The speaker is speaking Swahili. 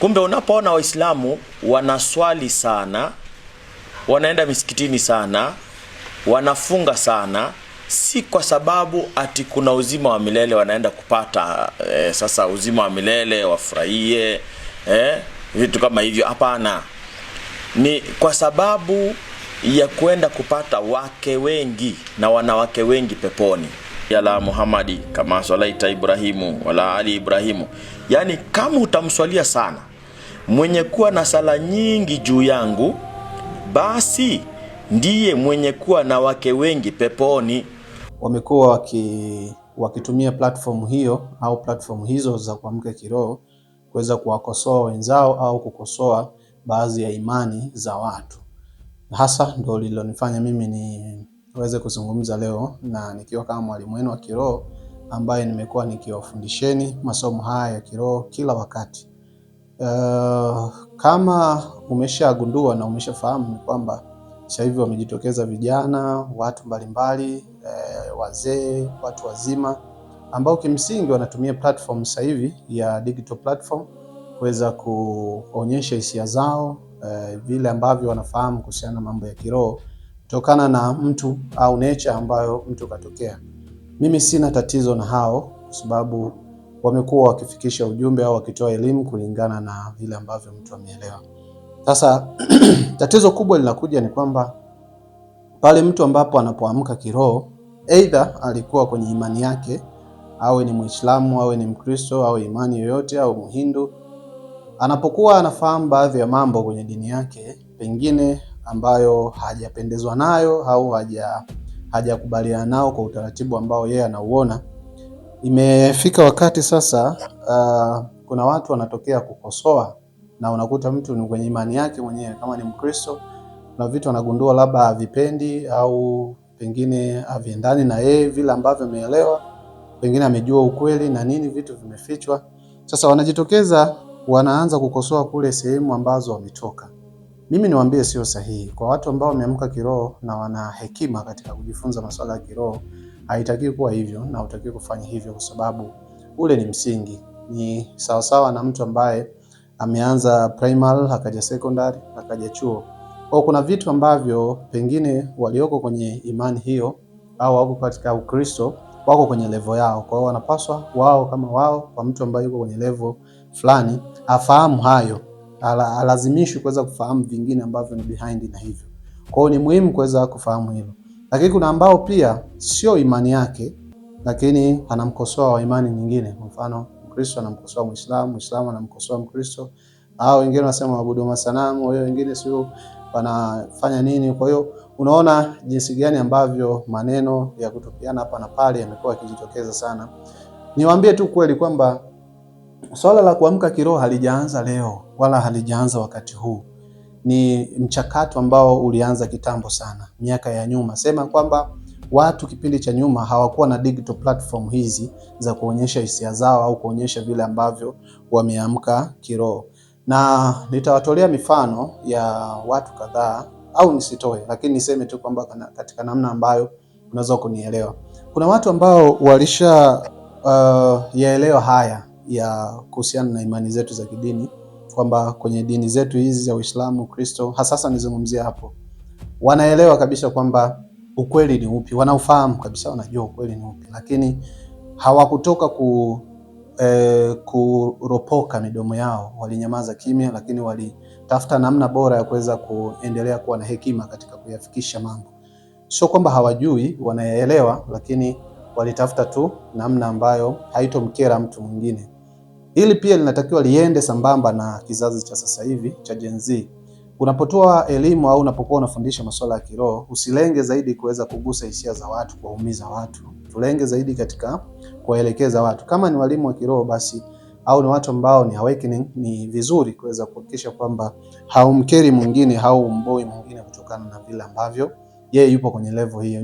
Kumbe unapoona Waislamu wanaswali sana, wanaenda misikitini sana, wanafunga sana, si kwa sababu ati kuna uzima wa milele wanaenda kupata sasa uzima wa milele wafurahie vitu kama hivyo. Hapana, ni kwa sababu ya kwenda kupata wake wengi na wanawake wengi peponi. Ya Muhammadi kama swalaita Ibrahimu wala ali Ibrahimu. Yani kama utamswalia sana mwenye kuwa na sala nyingi juu yangu, basi ndiye mwenye kuwa na wake wengi peponi. Wamekuwa wakitumia platform hiyo au platform hizo za kuamka kiroho kuweza kuwakosoa wenzao au kukosoa baadhi ya imani za watu. Hasa ndio lililonifanya mimi niweze kuzungumza leo, na nikiwa kama mwalimu wenu wa kiroho ambaye nimekuwa nikiwafundisheni masomo haya ya kiroho kila wakati. Kama umeshagundua na umeshafahamu ni kwamba sasa hivi wamejitokeza vijana, watu mbalimbali, wazee, watu wazima ambao kimsingi wanatumia platform sasa hivi ya digital platform kuweza kuonyesha hisia zao, vile ambavyo wanafahamu kuhusiana na mambo ya kiroho kutokana na mtu au nature ambayo mtu katokea. Mimi sina tatizo na hao kwa sababu wamekuwa wakifikisha ujumbe au wakitoa elimu kulingana na vile ambavyo mtu ameelewa. Sasa tatizo kubwa linakuja ni kwamba pale mtu ambapo anapoamka kiroho, either alikuwa kwenye imani yake, awe ni Muislamu, awe ni Mkristo, au imani yoyote, au Muhindu, anapokuwa anafahamu baadhi ya mambo kwenye dini yake pengine ambayo hajapendezwa nayo au hajakubaliana nao kwa utaratibu ambao yeye anauona, imefika wakati sasa kuna watu wanatokea kukosoa, na unakuta mtu ni kwenye imani yake mwenyewe kama ni Mkristo, na vitu anagundua labda havipendi au pengine haviendani na yeye vile ambavyo ameelewa, pengine amejua ukweli na nini, vitu vimefichwa. Sasa wanajitokeza wanaanza kukosoa kule sehemu ambazo wametoka. Mimi niwaambie sio sahihi. Kwa watu ambao wameamka kiroho na wana hekima katika kujifunza masuala ya kiroho, haitakiwi kuwa hivyo na hutakiwi kufanya hivyo, kwa sababu ule ni msingi. Ni sawasawa na mtu ambaye ameanza primary, akaja secondary, akaja chuo. Kwa kuna vitu ambavyo pengine walioko kwenye imani hiyo au wako katika Ukristo wako kwenye level yao. Kwa hiyo wanapaswa wao kama wao, kwa mtu ambaye yuko kwenye level fulani afahamu hayo, alazimishwe kuweza kufahamu vingine ambavyo ni behind na hivyo. Kwa hiyo ni muhimu kuweza kufahamu hilo. Lakini kuna ambao pia sio imani yake, lakini anamkosoa wa imani nyingine. Kwa mfano Mkristo anamkosoa Muislamu, Muislamu anamkosoa Mkristo, au wengine wanasema waabudu masanamu, wao wengine sio wanafanya nini. Kwa hiyo unaona jinsi gani ambavyo maneno ya kutupiana hapa na pale yamekuwa yakijitokeza sana. Niwaambie tu kweli kwamba swala la kuamka kiroho halijaanza leo wala halijaanza wakati huu. Ni mchakato ambao ulianza kitambo sana, miaka ya nyuma. Sema kwamba watu kipindi cha nyuma hawakuwa na digital platform hizi za kuonyesha hisia zao au kuonyesha vile ambavyo wameamka kiroho. Na nitawatolea mifano ya watu kadhaa, au nisitoe, lakini niseme tu kwamba katika namna ambayo unaweza kunielewa. Kuna watu ambao walisha yaelewa haya ya kuhusiana na imani zetu za kidini, kwamba kwenye dini zetu hizi za Uislamu, Kristo, hasa nizungumzia hapo, wanaelewa kabisa kwamba ukweli ni upi, wanaufahamu kabisa, wanajua ukweli ni upi, lakini hawakutoka kuropoka midomo yao, walinyamaza kimya, lakini walitafuta namna bora ya kuweza kuendelea kuwa na hekima katika kuyafikisha mambo. Sio kwamba hawajui, wanaelewa, lakini walitafuta tu namna ambayo haitomkera mtu mwingine. Hili pia linatakiwa liende sambamba na kizazi cha sasa hivi cha Gen Z. Unapotoa elimu au unapokuwa unafundisha masuala ya kiroho, usilenge zaidi kuweza kugusa hisia za watu, kuwaumiza watu. Tulenge zaidi katika kuwaelekeza watu. Kama ni walimu wa kiroho basi, au ni watu ambao ni awakening, ni vizuri kuweza kuhakikisha kwamba haumkeri mwingine au umboi mwingine kutokana na vile ambavyo yeye yupo kwenye level hiyo.